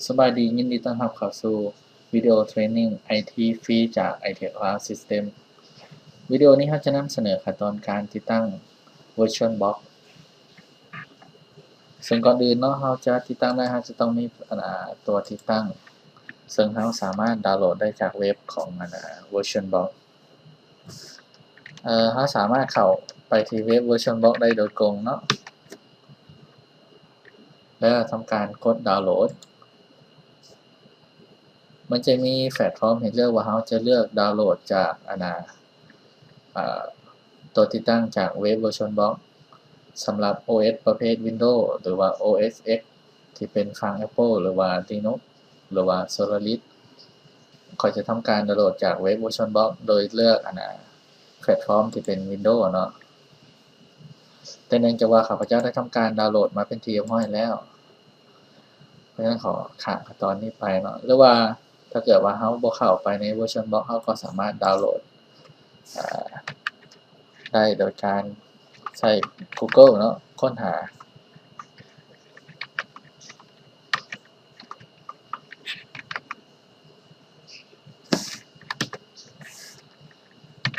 สบายดียินดีต้อนรับเข้าสู่วิดีโอเทรนนิ่ง IT ฟรีจาก iTech Cloud System วิดีโอนี้เราจะนำเสนอขั้นตอนการติดตั้ง VirtualBox ซึ่งก่อนอื่นเนาะเราจะติดตั้งได้เราจะต้องมีตัวติดตั้งซึ่งเราสามารถดาวน์โหลดได้จากเว็บของVirtualBox เราสามารถเข้าไปที่เว็บ VirtualBox ได้โดยตรงเนาะแล้วทำการกดดาวน์โหลดมันจะมีแพลตฟอร์มให้เลือกว่าเราจะเลือกดาวน์โหลดจากตัวติดตั้งจากเว็บ VirtualBox สำหรับ OS ประเภท Windows หรือว่า OS X ที่เป็นฝั่ง Apple หรือว่า Linux หรือว่า Solaris ก็จะทำการดาวน์โหลดจากเว็บ VirtualBox โดยเลือกแพลตฟอร์มที่เป็น Windows เนาะแต่เนื่องจากว่าข้าพเจ้าได้ทำการดาวน์โหลดมาเป็นที่เรียบร้อยแล้วเพราะฉะนั้นขอข้ามขั้นตอนนี้ไปเนาะหรือว่าถ้าเกิดว่าเราบ่เข้าไปใน VirtualBox เราก็สามารถดาวน์โหลดได้โดยการใช้ Google เนาะค้นหา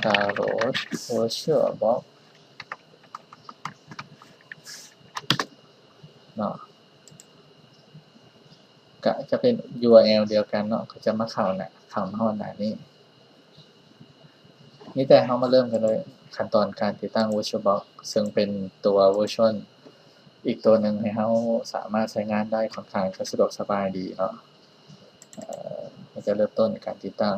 ดาวน์โหลด VirtualBox เนาะก็จะเป็น URL เดียวกันเนาะก็จะมาเข้าห้องหน้านี้นี่แต่เรามาเริ่มกันเลยขั้นตอนการติดตั้ง VirtualBox ซึ่งเป็นตัว Virtual อีกตัวหนึ่งให้เราสามารถใช้งานได้ค่อนข้างสะดวกสบายดีเนาะเราจะเริ่มต้นการติดตั้ง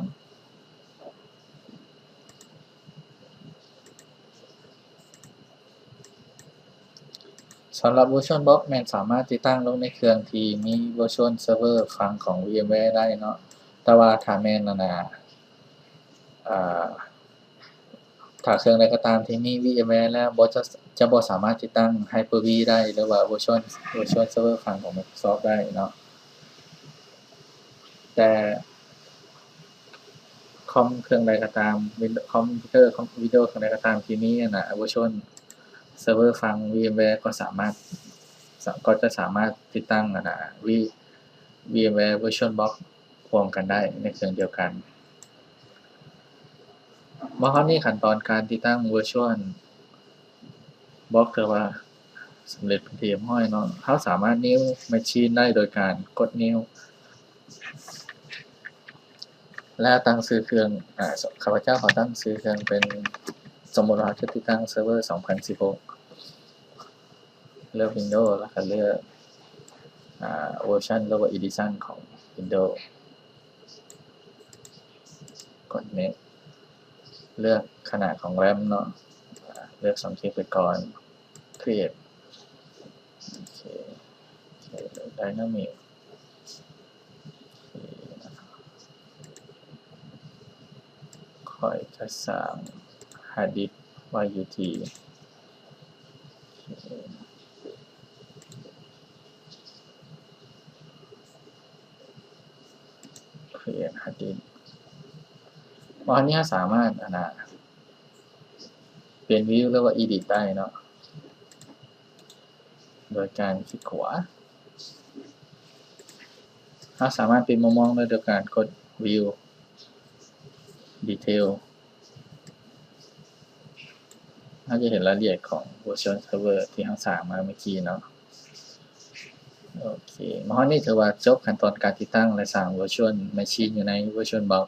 สำหรับ VirtualBox แม่นสามารถติดตั้งลงในเครื่องที่มี Virtual Server ฝั่งของ VMware ได้เนาะแต่ว่าถ้าแม่นถ้าเครื่องใดก็ตามที่มี VMware แล้วจะบ่สามารถติดตั้ง Hyper-V ได้หรือว่า Virtual Server ฝั่งของ Microsoft ได้เนาะแต่คอมเครื่องใดก็ตามคอมพิวเตอร์วิดีโอเครื่องใดก็ตามที่มีVirtual Server ฝั่ง VMware ก็จะสามารถติดตั้งVMware VirtualBox พร้อมกันได้ในเครื่องเดียวกันเมื่อเรามีขั้นตอนการติดตั้ง VirtualBox ถือว่าสำเร็จเป็นที่เรียบร้อยเนาะเราสามารถ New Machine ได้โดยการกด New และตั้งชื่อเครื่องข้าพเจ้าขอตั้งชื่อเครื่องเป็นสมมุติว่าจะติดตั้งเซิร์ฟเวอร์ 2016 เลือก Windows แล้วก็เลือกเวอร์ชันหรือว่า Edition ของ Windows กด Next เลือกขนาดของ RAM เนาะเลือก2 GB ไปก่อน Create โอเค Dynamic ค่อยจะสร้าง Hard Disk ไว้อยู่ที่Create Hard Disk วันนี้สามารถเปลี่ยนวิวหรือว่า Edit ได้เนาะโดยการคลิกขวาเราสามารถเปลี่ยนมุมมองได้โดยการกด View Detail เราจะเห็นรายละเอียดของ Virtual Server ที่เราสร้างมาเมื่อกี้เนาะโอเคมาฮอดนี้ถือว่าจบขั้นตอนการติดตั้งและสร้าง Virtual Machine อยู่ใน VirtualBox